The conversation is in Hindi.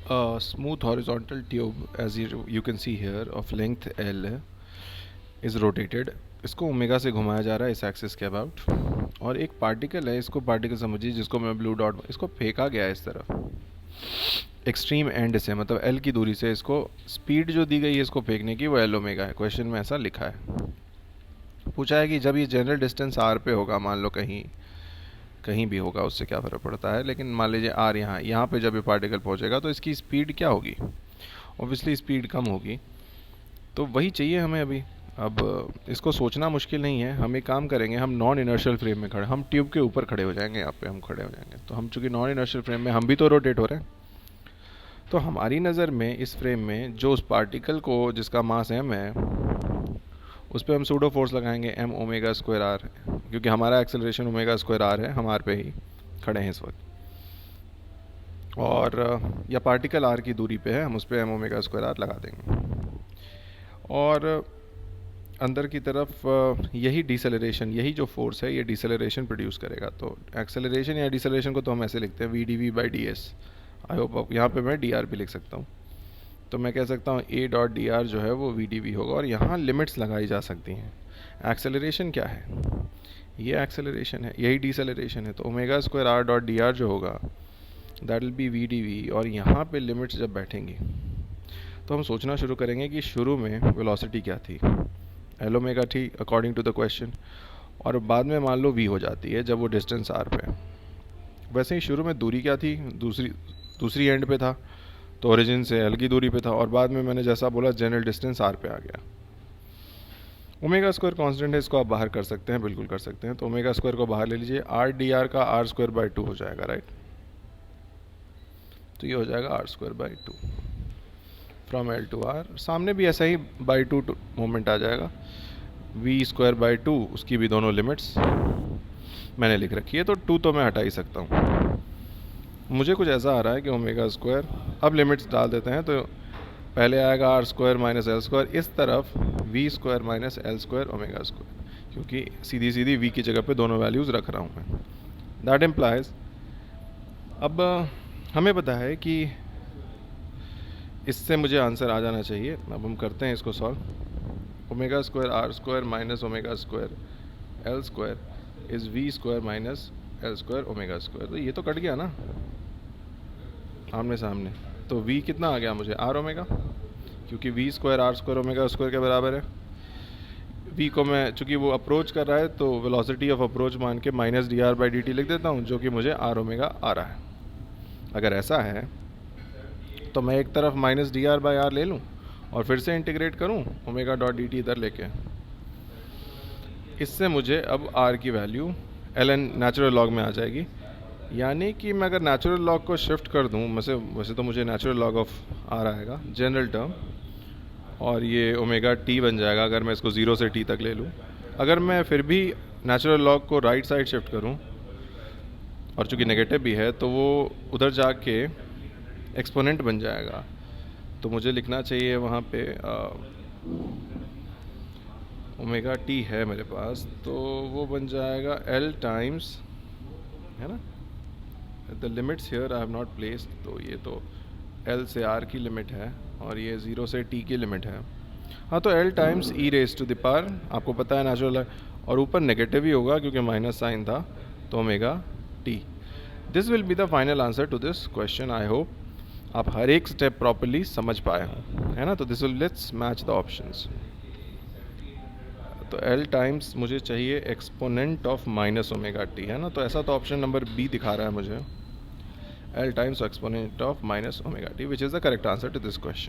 A smooth horizontal tube, as you can see here, of length L is rotated. इसको ओमेगा से घुमाया जा रहा है इस एक्सिस के अबाउट, और एक पार्टिकल है, इसको पार्टिकल समझिए जिसको मैं ब्लू डॉट, इसको फेंका गया है इस तरफ एक्सट्रीम एंड से, मतलब L की दूरी से। इसको स्पीड जो दी गई है इसको फेंकने की वो L ओमेगा है। क्वेश्चन में ऐसा लिखा है। पूछा है कि जब ये जनरल डिस्टेंस R पे होगा, मान लो कहीं कहीं भी होगा, उससे क्या फ़र्क पड़ता है, लेकिन मान लीजिए R यहाँ पे जब ये पार्टिकल पहुँचेगा तो इसकी स्पीड क्या होगी? ऑब्वियसली स्पीड कम होगी। तो वही चाहिए हमें अभी। अब इसको सोचना मुश्किल नहीं है। हम एक काम करेंगे, हम नॉन इनर्शियल फ्रेम में खड़े, हम ट्यूब के ऊपर खड़े हो जाएंगे, यहाँ पे हम खड़े हो जाएंगे। तो हम चूँकि नॉन इनर्शियल फ्रेम में, हम भी तो रोटेट हो रहे हैं, तो हमारी नज़र में इस फ्रेम में जो उस पार्टिकल को जिसका मास m है उस पर हम सूडो फोर्स लगाएंगे m ओमेगा स्क्वायर आर, क्योंकि हमारा एक्सेलरेशन ओमेगा स्क्वायर आर है, हम आर पे ही खड़े हैं इस वक्त, और या पार्टिकल आर की दूरी पे है, हम उस पर m ओमेगा स्क्वायर आर लगा देंगे। और अंदर की तरफ यही डिसेलरेशन, यही जो फोर्स है ये डिसेलरेशन प्रोड्यूस करेगा। तो एक्सेलरेशन या डिसेलरेशन को तो हम ऐसे लिखते हैं V D V by D S. I hope यहाँ पे मैं डी आर भी लिख सकता हूँ। तो मैं कह सकता हूँ ए डॉट डी आर जो है वो वी डी वी होगा, और यहाँ लिमिट्स लगाई जा सकती हैं। एक्सेलरेशन क्या है? ये एक्सेलरेशन है, यही डिसेलरेशन है। तो omega square R dot D R जो होगा that will be V D V, और यहाँ पे लिमिट्स जब बैठेंगी तो हम सोचना शुरू करेंगे कि शुरू में वेलोसिटी क्या थी, एल ओमेगा थी अकॉर्डिंग टू द क्वेश्चन, और बाद में मान लो वी हो जाती है जब वो डिस्टेंस आर पे है। वैसे ही शुरू में दूरी क्या थी, दूसरी एंड पे था, तो ओरिजिन से एल की दूरी पे था, और बाद में मैंने जैसा बोला जनरल डिस्टेंस आर पे आ गया। ओमेगा स्क्वायर कांस्टेंट है, इसको आप बाहर कर सकते हैं, बिल्कुल कर सकते हैं। तो ओमेगा स्क्वायर को बाहर ले लीजिए, आर डी आर का आर स्क्वायर बाई 2 हो जाएगा, राइट। तो ये हो जाएगा R square by 2 from L to R. सामने भी ऐसा ही बाई 2 मोमेंट आ जाएगा, वी स्क्वायर बाई 2, उसकी भी दोनों लिमिट्स मैंने लिख रखी है, तो 2 तो मैं हटा ही सकता हूँ। मुझे कुछ ऐसा आ रहा है कि ओमेगा स्क्वायर, अब लिमिट्स डाल देते हैं, तो पहले आएगा R square minus L square, इस तरफ V square minus L square omega square, क्योंकि सीधी सीधी वी की जगह पे दोनों वैल्यूज़ रख रहा हूँ मैं। दैट इम्प्लाइज, अब हमें पता है कि इससे मुझे आंसर आ जाना चाहिए। अब हम करते हैं इसको solve. Omega square R square minus omega square L square is V square minus L square omega square. तो ये तो कट गया ना आमने सामने, तो v कितना आ गया मुझे, आर ओमेगा, क्योंकि V square R square omega square के बराबर है। v को मैं, चूँकि वो अप्रोच कर रहा है, तो वेलोसिटी ऑफ अप्रोच मान के minus D R by D T लिख देता हूँ, जो कि मुझे आर ओमेगा आ रहा है। अगर ऐसा है तो मैं एक तरफ minus D R by R ले लूँ और फिर से इंटीग्रेट करूँ ओमेगा डॉट डी टी इधर लेके। इससे मुझे अब r की वैल्यू ln नेचुरल लॉग में आ जाएगी, यानी कि मैं अगर नेचुरल लॉग को शिफ्ट कर दूँ, वैसे तो मुझे नेचुरल लॉग ऑफ r आएगा जनरल टर्म, और ये ओमेगा t बन जाएगा अगर मैं इसको 0 से t तक ले लूँ। अगर मैं फिर भी नेचुरल लॉग को राइट साइड शिफ्ट करूँ, और चूँकि नेगेटिव भी है तो वो उधर जाके एक्सपोनेंट बन जाएगा, तो मुझे लिखना चाहिए वहाँ पे ओमेगा टी है मेरे पास, तो वो बन जाएगा L टाइम्स, है ना, the limits here I have not placed, तो ये तो L से R की लिमिट है और ये 0 से T की लिमिट है। हाँ, तो L times E raise to the power, आपको पता है नेचुरल है, और ऊपर नेगेटिव ही होगा क्योंकि माइनस साइन था, तो omega T. This will be the final answer to this question. I hope आप हर एक स्टेप प्रॉपरली समझ पाए हों, है ना। तो this will, let's match the options. तो L टाइम्स मुझे चाहिए exponent of minus omega T, है ना, तो ऐसा तो ऑप्शन नंबर बी दिखा रहा है मुझे, L times exponent of minus omega T, which is the correct answer to this question.